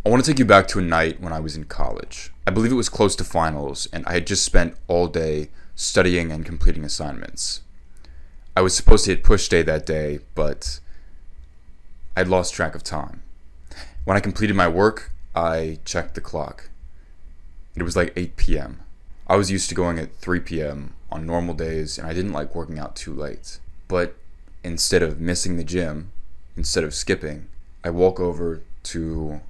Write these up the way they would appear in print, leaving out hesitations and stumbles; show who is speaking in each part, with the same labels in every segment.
Speaker 1: I want to take you back to a night when I was in college. I believe it was close to finals, and I had just spent all day studying and completing assignments. I was supposed to hit push day that day, but I'd lost track of time. When I completed my work, I checked the clock. It was like 8 p.m. I was used to going at 3 p.m. on normal days, and I didn't like working out too late. But instead of missing the gym, instead of skipping, I walk over to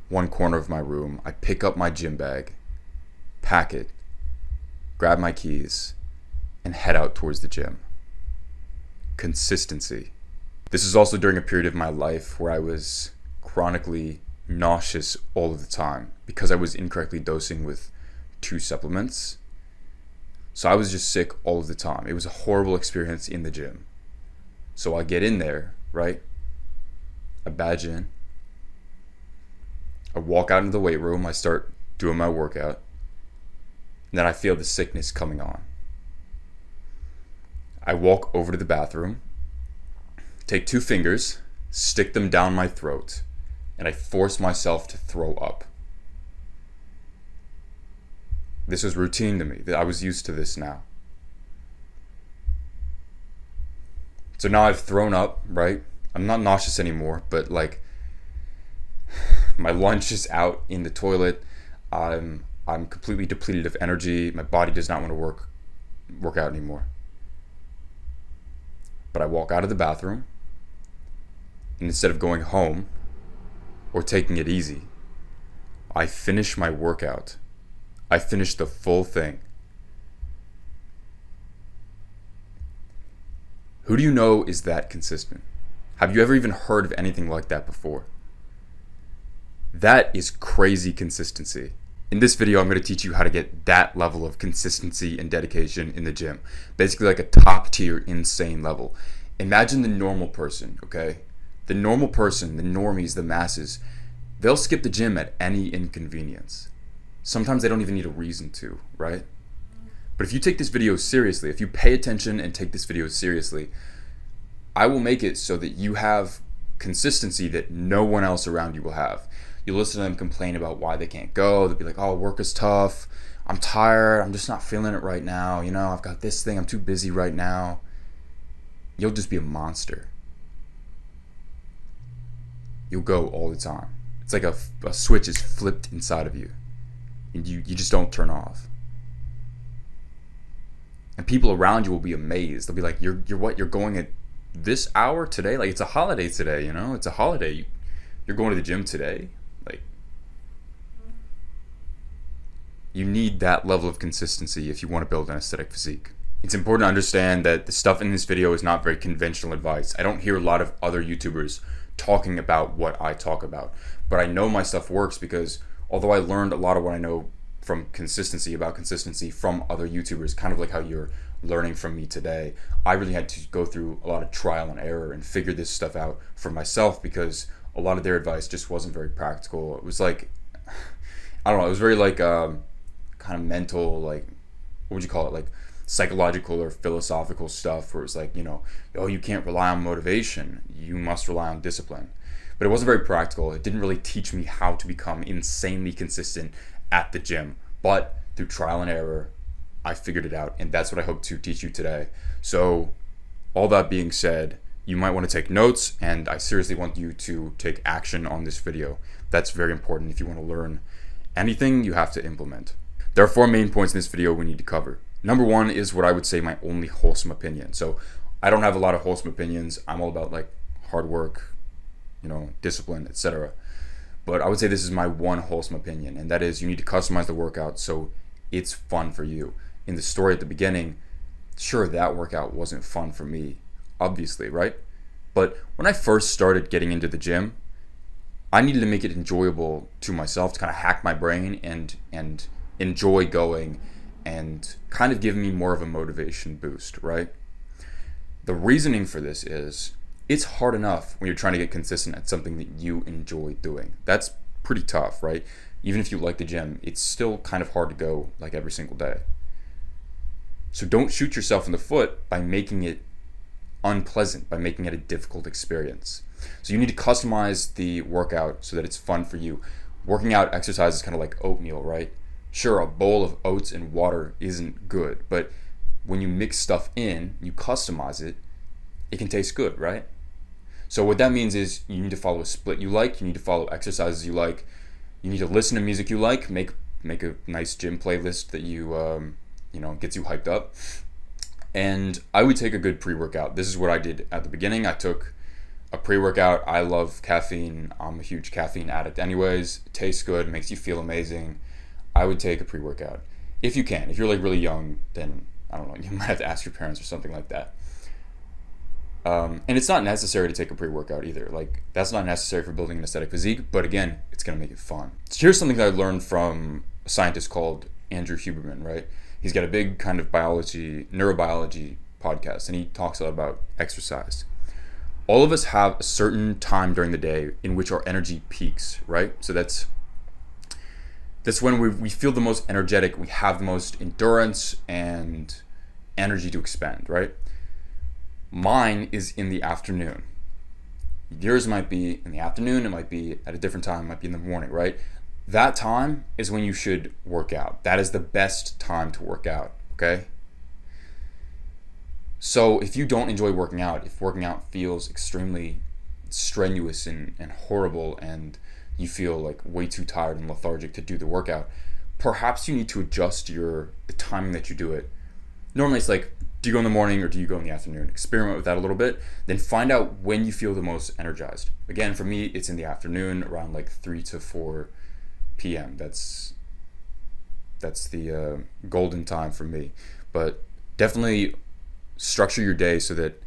Speaker 1: one corner of my room. I pick up my gym bag, pack it, grab my keys, and head out towards the gym. Consistency. This is also during a period of my life where I was chronically nauseous all of the time because I was incorrectly dosing with 2 supplements. So I was just sick all of the time. It was a horrible experience in the gym. So I get in there, right? I badge in. I walk out into the weight room. I start doing my workout. And then I feel the sickness coming on. I walk over to the bathroom, take 2 fingers, stick them down my throat, and I force myself to throw up. This was routine to me. I was used to this now. So now I've thrown up, right? I'm not nauseous anymore, but like my lunch is out in the toilet. I'm completely depleted of energy. My body does not want to work out anymore. But I walk out of the bathroom, and instead of going home or taking it easy, I finish my workout. I finish the full thing. Who do you know is that consistent? Have you ever even heard of anything like that before? That is crazy consistency. In this video, I'm going to teach you how to get that level of consistency and dedication in the gym. Basically like a top tier insane level. Imagine the normal person, okay? The normal person, the normies, the masses, they'll skip the gym at any inconvenience. Sometimes they don't even need a reason to, right? But if you take this video seriously, if you pay attention and take this video seriously, I will make it so that you have consistency that no one else around you will have. You'll listen to them complain about why they can't go. They'll be like, oh, work is tough. I'm tired. I'm just not feeling it right now. You know, I've got this thing. I'm too busy right now. You'll just be a monster. You'll go all the time. It's like a switch is flipped inside of you. And you just don't turn off. And people around you will be amazed. They'll be like, you're what? You're going at this hour today? Like, it's a holiday today, you know? It's a holiday. You're going to the gym today? Like, you need that level of consistency if you want to build an aesthetic physique. It's important to understand that the stuff in this video is not very conventional advice. I don't hear a lot of other YouTubers talking about what I talk about. But I know my stuff works because although I learned a lot of what I know from consistency from other YouTubers, kind of like how you're learning from me today, I really had to go through a lot of trial and error and figure this stuff out for myself because a lot of their advice just wasn't very practical. It was like, I don't know, it was very like kind of mental, like, what would you call it? Like psychological or philosophical stuff where it's like, you know, oh, you can't rely on motivation. You must rely on discipline. But it wasn't very practical. It didn't really teach me how to become insanely consistent at the gym. But through trial and error, I figured it out. And that's what I hope to teach you today. So all that being said, you might want to take notes, and I seriously want you to take action on this video. That's very important. If you want to learn anything, you have to implement. There are 4 main points in this video we need to cover. Number 1 is what I would say my only wholesome opinion. So I don't have a lot of wholesome opinions. I'm all about like hard work, you know, discipline, etc. But I would say this is my one wholesome opinion, and that is you need to customize the workout so it's fun for you. In the story at the beginning, sure, that workout wasn't fun for me, obviously, right? But when I first started getting into the gym, I needed to make it enjoyable to myself, to kind of hack my brain and enjoy going and kind of give me more of a motivation boost, right? The reasoning for this is it's hard enough when you're trying to get consistent at something that you enjoy doing. That's pretty tough, right? Even if you like the gym, it's still kind of hard to go like every single day. So don't shoot yourself in the foot by making it unpleasant, by making it a difficult experience. So you need to customize the workout so that it's fun for you. Working out exercise is kind of like oatmeal, right? Sure, a bowl of oats and water isn't good, but when you mix stuff in, you customize it, it can taste good, right? So what that means is you need to follow a split you like, you need to follow exercises you like, you need to listen to music you like, make a nice gym playlist that gets you hyped up. And I would take a good pre-workout. This is what I did at the beginning. I took a pre-workout. I love caffeine. I'm a huge caffeine addict anyways. It tastes good, makes you feel amazing. I would take a pre-workout if you can. If you're like really young, then I don't know, you might have to ask your parents or something like that. And it's not necessary to take a pre-workout either. Like, that's not necessary for building an aesthetic physique, but again, it's gonna make it fun. So here's something that I learned from a scientist called Andrew Huberman, right? He's got a big kind of neurobiology podcast, and he talks a lot about exercise. All of us have a certain time during the day in which our energy peaks, right? So that's when we feel the most energetic, we have the most endurance and energy to expend, right? Mine is in the afternoon. Yours might be in the afternoon, it might be at a different time, it might be in the morning, right? That time is when you should work out. That is the best time to work out, okay? So if you don't enjoy working out, if working out feels extremely strenuous and horrible, and you feel like way too tired and lethargic to do the workout, perhaps you need to adjust the timing that you do it. Normally it's like, do you go in the morning or do you go in the afternoon? Experiment with that a little bit, then find out when you feel the most energized. Again, for me, it's in the afternoon around like 3 to 4 p.m. That's the golden time for me. But definitely structure your day so that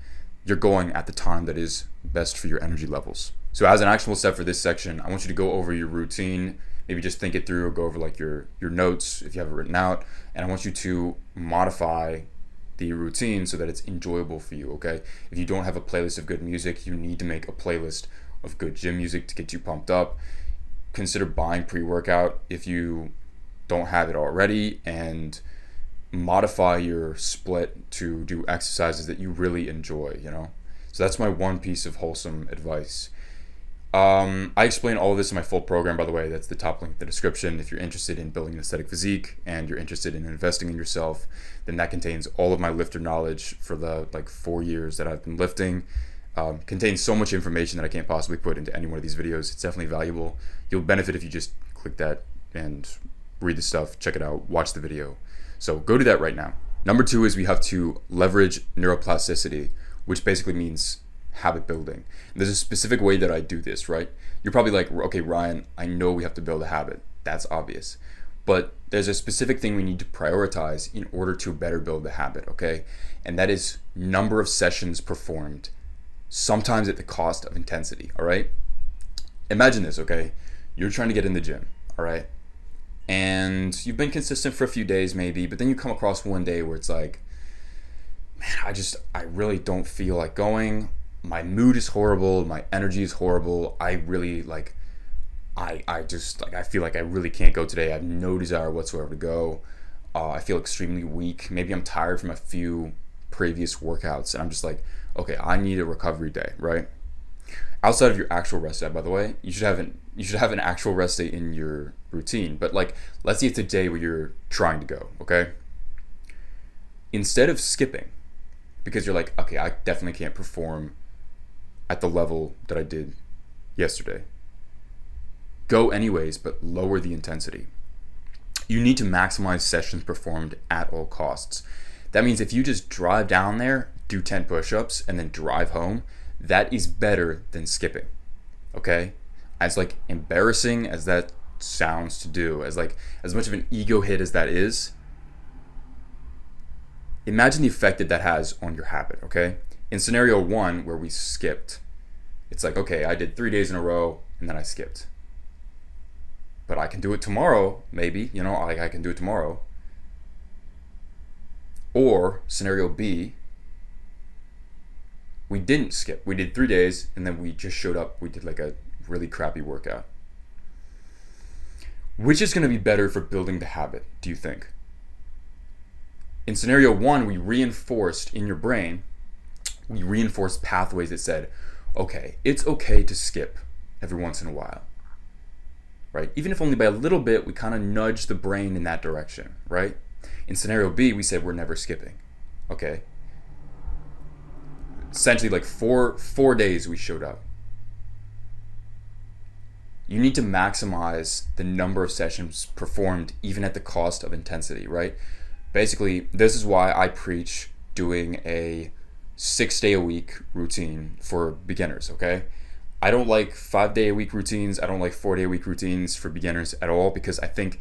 Speaker 1: you're going at the time that is best for your energy levels. So as an actionable step for this section, I want you to go over your routine, maybe just think it through, or go over like your notes if you have it written out, and I want you to modify the routine so that it's enjoyable for you, okay? If you don't have a playlist of good music, you need to make a playlist of good gym music to get you pumped up. Consider buying pre-workout if you don't have it already, and modify your split to do exercises that you really enjoy, So that's my one piece of wholesome advice. I explain all of this in my full program, by the way. That's the top link in the description. If you're interested in building an aesthetic physique and you're interested in investing in yourself, then that contains all of my lifter knowledge for the 4 years that I've been lifting. Contains so much information that I can't possibly put into any one of these videos. It's definitely valuable. You'll benefit if you just click that and read the stuff, check it out, watch the video. So go do that right now. Number 2 is we have to leverage neuroplasticity, which basically means habit building. And there's a specific way that I do this, right? You're probably like, okay, Ryan, I know we have to build a habit. That's obvious. But there's a specific thing we need to prioritize in order to better build the habit, okay? And that is number of sessions performed, sometimes at the cost of intensity, all right? Imagine this, okay? You're trying to get in the gym, all right? And you've been consistent for a few days maybe, but then you come across one day where it's like, man, I really don't feel like going. My mood is horrible, my energy is horrible. I really I feel like I really can't go today. I have no desire whatsoever to go. I feel extremely weak. Maybe I'm tired from a few previous workouts, and I'm just like, okay, I need a recovery day, right? Outside of your actual rest day, by the way, you should have an actual rest day in your routine. But let's say it's a day where you're trying to go, okay? Instead of skipping, because you're like, okay, I definitely can't perform at the level that I did yesterday. Go anyways, but lower the intensity. You need to maximize sessions performed at all costs. That means if you just drive down there, do 10 push-ups, and then drive home, that is better than skipping, okay? As embarrassing as that sounds to do, as much of an ego hit as that is, imagine the effect that has on your habit, okay? In scenario 1, where we skipped, it's like, okay, I did 3 days in a row, and then I skipped. But I can do it tomorrow, maybe, I can do it tomorrow. Or scenario B, we didn't skip. We did 3 days, and then we just showed up. We did a really crappy workout. Which is going to be better for building the habit, do you think? In scenario 1, we reinforced in your brain, we reinforced pathways that said, okay, it's okay to skip every once in a while, right? Even if only by a little bit, we kind of nudge the brain in that direction, right? In scenario B, we said we're never skipping. Okay. Essentially, like four days we showed up. You need to maximize the number of sessions performed, even at the cost of intensity, right? Basically, this is why I preach doing a 6-day-a-week routine for beginners, okay? I don't like 5-day-a-week routines. I don't like 4-day-a-week routines for beginners at all, because I think,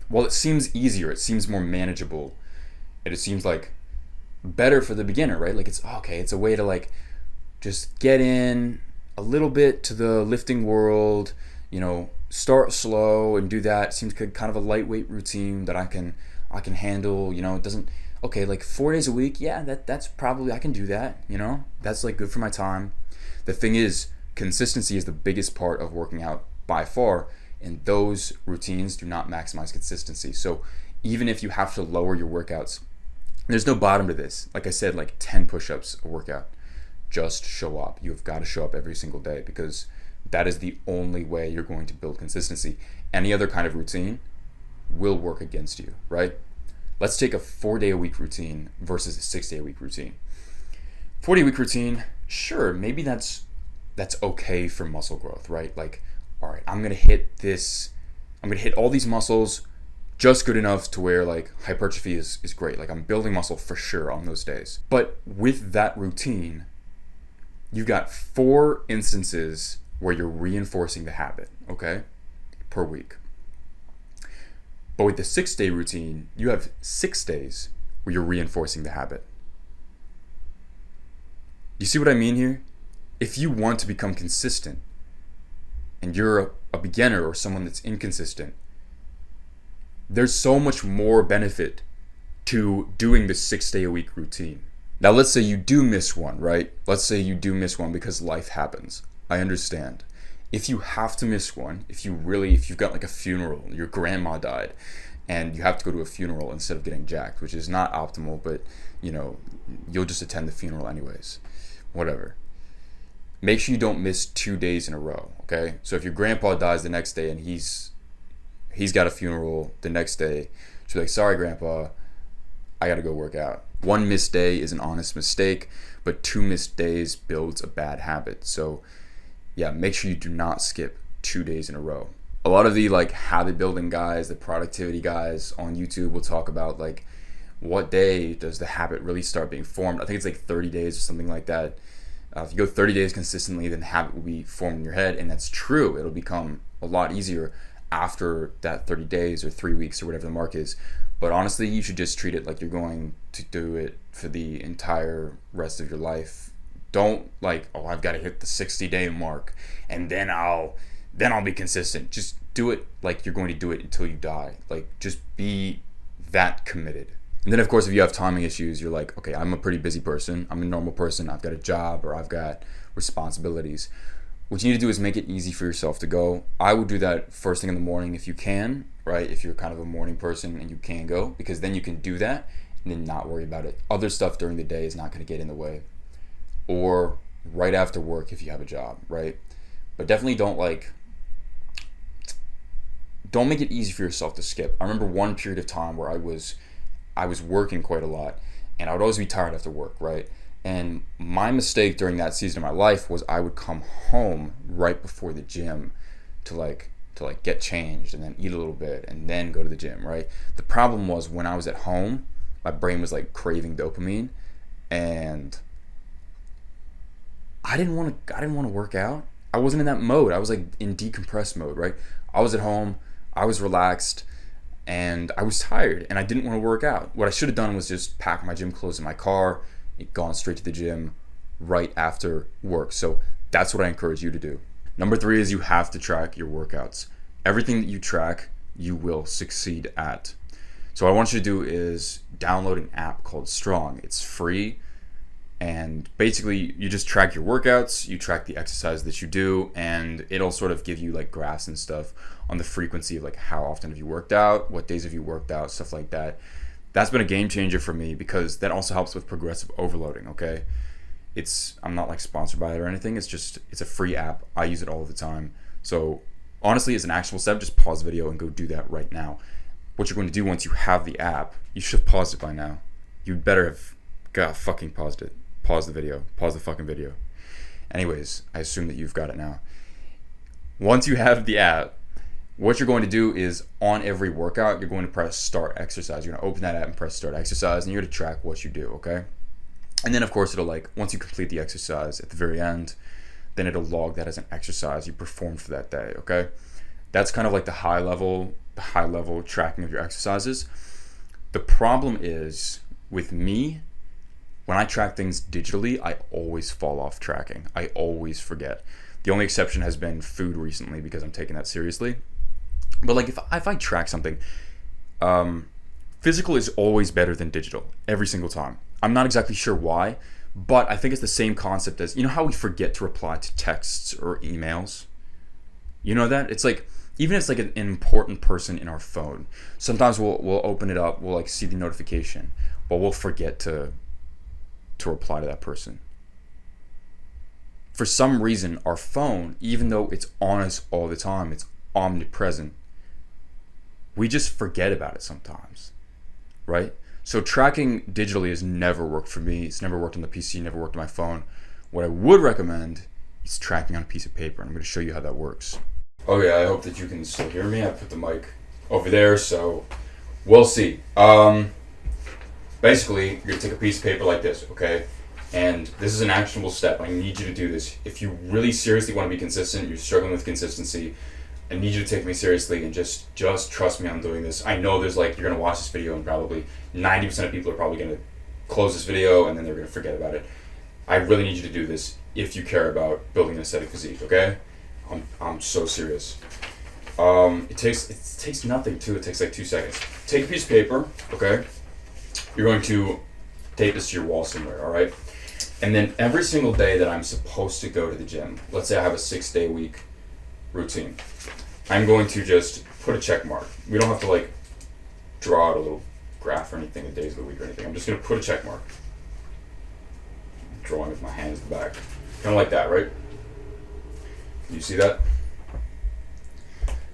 Speaker 1: well, it seems easier, it seems more manageable, and it seems like better for the beginner, right? Like, it's okay, it's a way to like just get in a little bit to the lifting world, start slow and do that. It seems kind of a lightweight routine that I can handle. It doesn't, okay, like 4 days a week, yeah, that's probably, I can do that. That's like good for my time. The thing is, consistency is the biggest part of working out by far, and those routines do not maximize consistency. So even if you have to lower your workouts, there's no bottom to this. Like I said, like 10 push-ups a workout. Just show up. You've got to show up every single day, because that is the only way you're going to build consistency. Any other kind of routine will work against you, right? Let's take a 4-day-a-week routine versus a 6-day-a-week routine. 4-day-a-week routine, sure, maybe that's okay for muscle growth, right? Like, all right, I'm gonna hit all these muscles just good enough to where like hypertrophy is great. Like, I'm building muscle for sure on those days. But with that routine, you've got 4 instances where you're reinforcing the habit, okay, per week. But with the 6-day routine, you have 6 days where you're reinforcing the habit. You see what I mean here? If you want to become consistent and you're a beginner or someone that's inconsistent, there's so much more benefit to doing the 6-day-a-week routine. Now, let's say you do miss one, right? Let's say you do miss one because life happens. I understand. If you have to miss one, if you've got like a funeral, your grandma died, and you have to go to a funeral instead of getting jacked, which is not optimal, but you'll just attend the funeral anyways. Whatever. Make sure you don't miss 2 days in a row, okay? So if your grandpa dies the next day and he's got a funeral the next day, just be like, sorry, grandpa, I gotta go work out. 1 missed day is an honest mistake, but 2 missed days builds a bad habit. So yeah, make sure you do not skip 2 days in a row. A lot of the like habit building guys, the productivity guys on YouTube will talk about like, what day does the habit really start being formed? I think it's like 30 days or something like that. If you go 30 days consistently, then the habit will be formed in your head, and that's true. It'll become a lot easier after that 30 days or 3 weeks or whatever the mark is. But honestly, you should just treat it like you're going to do it for the entire rest of your life. Don't like, oh, I've got to hit the 60-day mark and then I'll be consistent. Just do it like you're going to do it until you die. Like, just be that committed. And then, of course, if you have timing issues, you're like, okay, I'm a pretty busy person. I'm a normal person. I've got a job or I've got responsibilities. What you need to do is make it easy for yourself to go. I would do that first thing in the morning if you can, right? If you're kind of a morning person and you can go, because then you can do that and then not worry about it. Other stuff during the day is not going to get in the way. Or right after work if you have a job, right? But definitely don't make it easy for yourself to skip. I remember one period of time where I was working quite a lot, and I would always be tired after work, right? And my mistake during that season of my life was I would come home right before the gym to get changed and then eat a little bit and then go to the gym, right? The problem was when I was at home, my brain was like craving dopamine, and I didn't want to work out. I wasn't in that mode. I was like in decompressed mode, right? I was at home, I was relaxed, and I was tired, and I didn't want to work out. What I should have done was just pack my gym clothes in my car, gone straight to the gym right after work. So that's what I encourage you to do. Number 3 is you have to track your workouts. Everything that you track, you will succeed at. So what I want you to do is download an app called Strong. It's free, and basically you just track your workouts, you track the exercise that you do, and it'll sort of give you like graphs and stuff on the frequency of like how often have you worked out, what days have you worked out, stuff like that. That's been a game changer for me because that also helps with progressive overloading, okay? I'm not like sponsored by it or anything. It's a free app. I use it all the time. So honestly, as an actionable step, just pause the video and go do that right now. What you're going to do once you have the app, you should have paused it by now. You'd better have fucking paused it. Pause the video. Pause the fucking video. Anyways, I assume that you've got it now. Once you have the app, what you're going to do is on every workout, you're going to press start exercise. You're going to open that app and press start exercise, and you're going to track what you do, okay? And then of course it'll like, once you complete the exercise at the very end, then it'll log that as an exercise you performed for that day, okay? That's kind of like the high level tracking of your exercises. The problem is with me, when I track things digitally, I always fall off tracking. I always forget. The only exception has been food recently because I'm taking that seriously. But like if I track something, physical is always better than digital every single time. I'm not exactly sure why, but I think it's the same concept as, you know how we forget to reply to texts or emails? You know that? It's like, even if it's like an important person in our phone, sometimes we'll open it up, we'll like see the notification, but we'll forget to reply to that person. For some reason, our phone, even though it's on us all the time, it's omnipresent, we just forget about it sometimes, right? So tracking digitally has never worked for me. It's never worked on the PC, never worked on my phone. What I would recommend is tracking on a piece of paper. I'm going to show you how that works. Okay, I hope that you can still hear me. I put the mic over there, so we'll see. Basically, you're going to take a piece of paper like this, okay? And this is an actionable step. I need you to do this. If you really seriously want to be consistent, you're struggling with consistency, I need you to take me seriously and just trust me I'm doing this. I know there's like, you're going to watch this video and probably 90% of people are probably going to close this video and then they're going to forget about it. I really need you to do this if you care about building an aesthetic physique, okay? I'm so serious. It takes nothing too. It takes like 2 seconds. Take a piece of paper, okay? You're going to tape this to your wall somewhere, all right? And then every single day that I'm supposed to go to the gym, let's say I have a 6-day week routine, I'm going to just put a check mark. We don't have to like draw out a little graph or anything, the days of the week or anything. I'm just going to put a check mark. Drawing with my hands in the back. Kind of like that, right? You see that?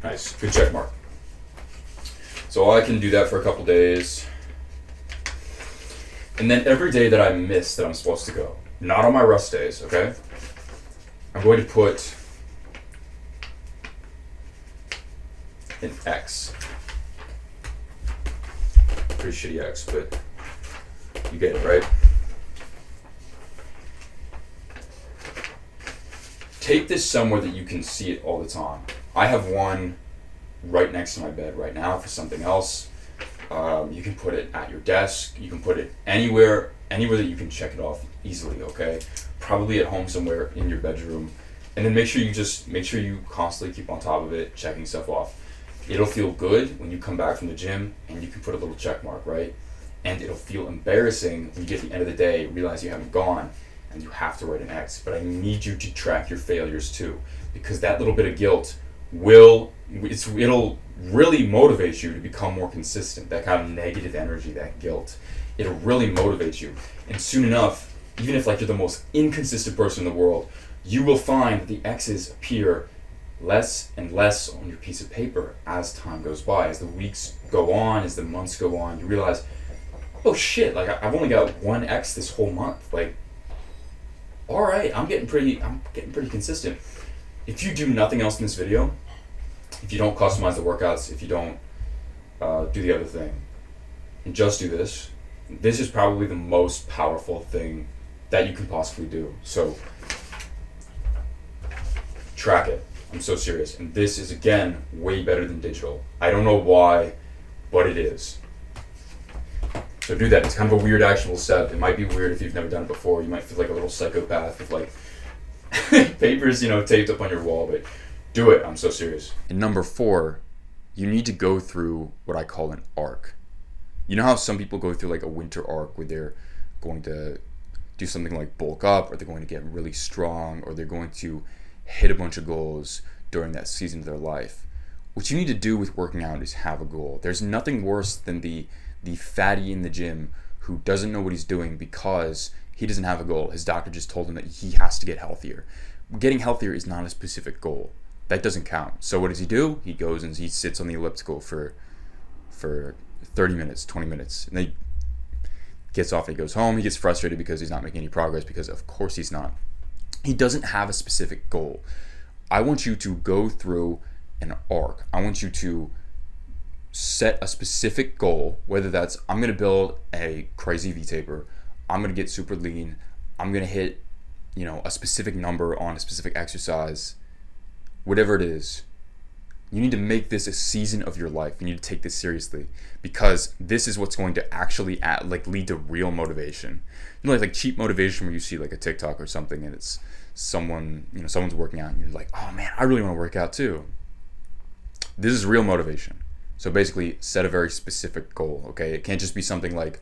Speaker 1: Nice, good check mark. So I can do that for a couple days. And then every day that I miss that I'm supposed to go, not on my rest days, okay? I'm going to put an X. Pretty shitty X, but you get it, right? Take this somewhere that you can see it all the time. I have one right next to my bed right now for something else. You can put it at your desk. You can put it anywhere that you can check it off easily, okay? Probably at home somewhere in your bedroom. And then make sure you constantly keep on top of it, checking stuff off. It'll feel good when you come back from the gym and you can put a little check mark, right? And it'll feel embarrassing when you get to the end of the day, realize you haven't gone, and you have to write an X. But I need you to track your failures too, because that little bit of guilt it'll really motivate you to become more consistent. That kind of negative energy, that guilt, it'll really motivate you. And soon enough, even if like you're the most inconsistent person in the world, you will find that the X's appear less and less on your piece of paper as time goes by. As the weeks go on, as the months go on, you realize, oh shit, like I've only got one X this whole month. Like, all right, I'm getting pretty consistent. If you do nothing else in this video, if you don't customize the workouts, if you don't do the other thing, and just do this, this is probably the most powerful thing that you can possibly do. So track it. I'm so serious. And this is, again, way better than digital. I don't know why, but it is. So do that. It's kind of a weird actionable step. It might be weird if you've never done it before. You might feel like a little psychopath with like papers, taped up on your wall, but do it. I'm so serious. And number 4, you need to go through what I call an arc. You know how some people go through like a winter arc where they're going to do something like bulk up, or they're going to get really strong, or they're going to hit a bunch of goals during that season of their life. What you need to do with working out is have a goal. There's nothing worse than the fatty in the gym who doesn't know what he's doing because He doesn't have a goal. His doctor just told him that he has to get healthier. Getting healthier is not a specific goal. That doesn't count. So what does he do? He goes and he sits on the elliptical for 30 minutes, 20 minutes. And then he gets off and he goes home. He gets frustrated because he's not making any progress, because of course he's not. He doesn't have a specific goal. I want you to go through an arc. I want you to set a specific goal, whether that's I'm going to build a crazy V-taper, I'm going to get super lean, I'm going to hit, a specific number on a specific exercise, whatever it is. You need to make this a season of your life. You need to take this seriously, because this is what's going to actually lead to real motivation. Like cheap motivation where you see like a TikTok or something and it's someone's working out and you're like, oh man, I really want to work out too. This is real motivation. So basically set a very specific goal, okay? It can't just be something like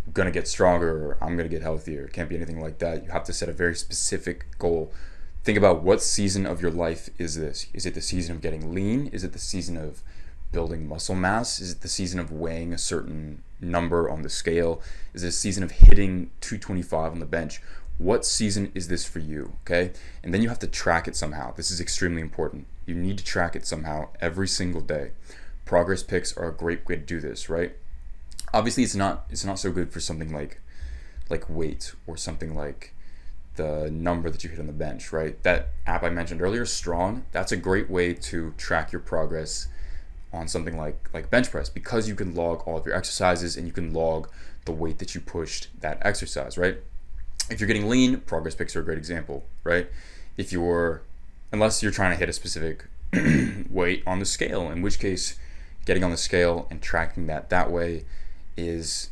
Speaker 1: I'm gonna get stronger or I'm gonna get healthier. It can't be anything like that. You have to set a very specific goal. Think about what season of your life is this. Is it the season of getting lean? Is it the season of building muscle mass? Is it the season of weighing a certain number on the scale? Is it a season of hitting 225 on the bench? What season is this for you, okay? And then you have to track it somehow. This is extremely important. You need to track it somehow every single day. Progress pics are a great way to do this, right? Obviously, it's not so good for something like weight or something like the number that you hit on the bench, right? That app I mentioned earlier, Strong, that's a great way to track your progress on something like bench press, because you can log all of your exercises and you can log the weight that you pushed that exercise, right? If you're getting lean, progress pics are a great example, right? Unless you're trying to hit a specific weight on the scale, in which case getting on the scale and tracking that way is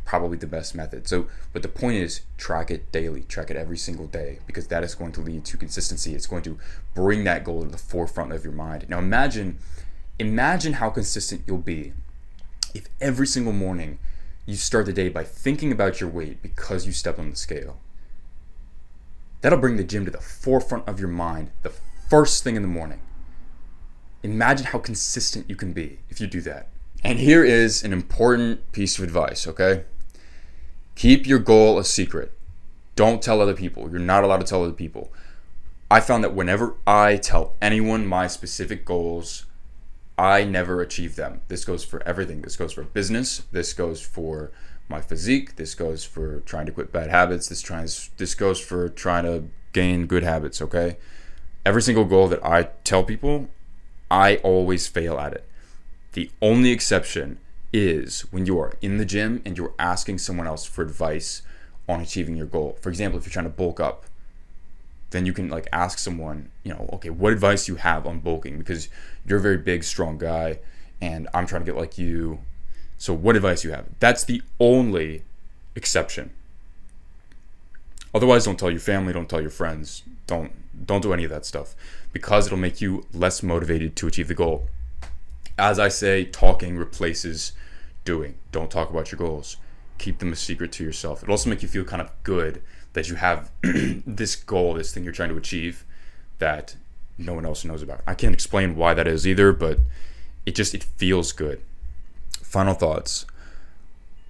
Speaker 1: probably the best method. But the point is, track it daily, track it every single day, because that is going to lead to consistency. It's going to bring that goal to the forefront of your mind. Now imagine how consistent you'll be if every single morning you start the day by thinking about your weight because you stepped on the scale. That'll bring the gym to the forefront of your mind the first thing in the morning. Imagine how consistent you can be if you do that. And here is an important piece of advice, okay? Keep your goal a secret. Don't tell other people. You're not allowed to tell other people. I found that whenever I tell anyone my specific goals, I never achieve them. This goes for everything. This goes for business. This goes for my physique. This goes for trying to quit bad habits. This goes for trying to gain good habits, okay? Every single goal that I tell people, I always fail at it. The only exception is when you are in the gym and you're asking someone else for advice on achieving your goal. For example, if you're trying to bulk up, then you can ask someone, okay, what advice do you have on bulking? Because you're a very big, strong guy and I'm trying to get like you. So what advice do you have? That's the only exception. Otherwise, don't tell your family, don't tell your friends, don't do any of that stuff, because it'll make you less motivated to achieve the goal. As I say, talking replaces doing. Don't talk about your goals. Keep them a secret to yourself. It'll also make you feel kind of good that you have this goal, this thing you're trying to achieve that no one else knows about. I can't explain why that is either, but it feels good. Final thoughts.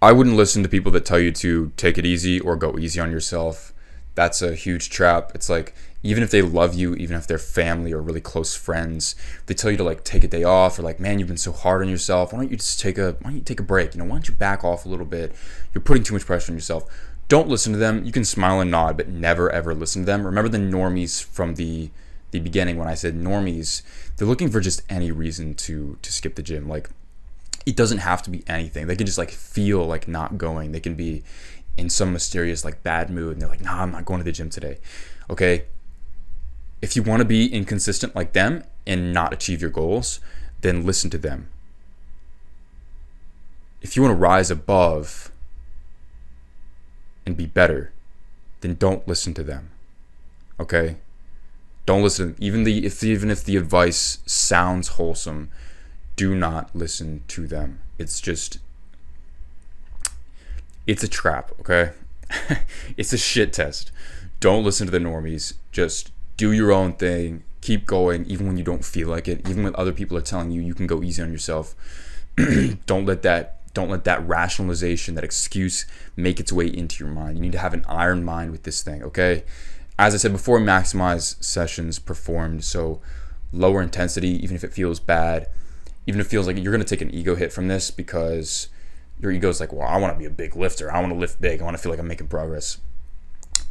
Speaker 1: I wouldn't listen to people that tell you to take it easy or go easy on yourself. That's a huge trap. It's like, even if they love you, even if they're family or really close friends, they tell you to take a day off, or man, you've been so hard on yourself. Why don't you take a break? Why don't you back off a little bit? You're putting too much pressure on yourself. Don't listen to them. You can smile and nod, but never ever listen to them. Remember the normies from the beginning when I said normies, they're looking for just any reason to skip the gym. It doesn't have to be anything. They can just feel like not going. They can be in some mysterious bad mood and they're like, nah, I'm not going to the gym today. Okay. If you want to be inconsistent like them and not achieve your goals, then listen to them. If you want to rise above and be better, then don't listen to them. Okay? Don't listen. Even if the advice sounds wholesome, do not listen to them. It's a trap, okay? It's a shit test. Don't listen to the normies. Just do your own thing. Keep going, even when you don't feel like it. Even when other people are telling you you can go easy on yourself. Don't let that Don't let that rationalization, that excuse make its way into your mind. You need to have an iron mind with this thing, okay? As I said before, maximize sessions performed. So lower intensity, even if it feels bad, even if it feels like you're going to take an ego hit from this because your ego is like, well, I want to be a big lifter. I want to lift big. I want to feel like I'm making progress.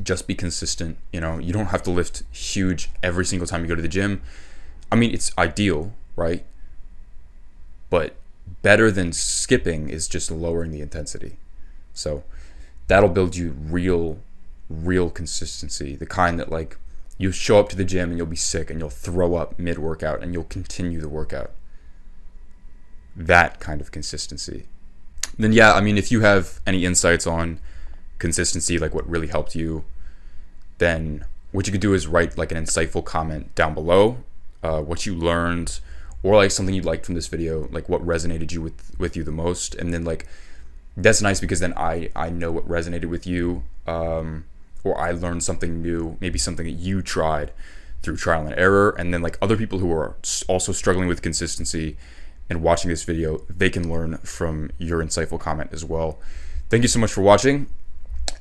Speaker 1: Just be consistent. You know, you don't have to lift huge every single time you go to the gym. I mean, it's ideal, right? But better than skipping is just lowering the intensity. So that'll build you real consistency, the kind that like you show up to the gym and you'll be sick and you'll throw up mid-workout and you'll continue the workout. That kind of consistency. Then yeah, I mean, if you have any insights on consistency, like what really helped you, then what you could do is write like an insightful comment down below, what you learned, or like something you liked from this video, like what resonated you with you the most. And then like that's nice because then I know what resonated with you, or I learned something new, maybe something that you tried through trial and error. And then like other people who are also struggling with consistency and watching this video, they can learn from your insightful comment as well. Thank you so much for watching.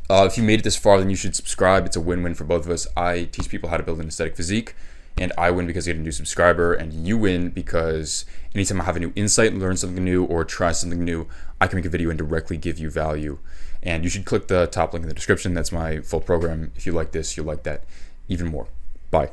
Speaker 1: If you made it this far, then you should subscribe. It's a win-win for both of us. I teach people how to build an aesthetic physique, and I win because I get a new subscriber, and you win because anytime I have a new insight, learn something new, or try something new, I can make a video and directly give you value. And you should click the top link in the description. That's my full program. If you like this, you'll like that even more. Bye.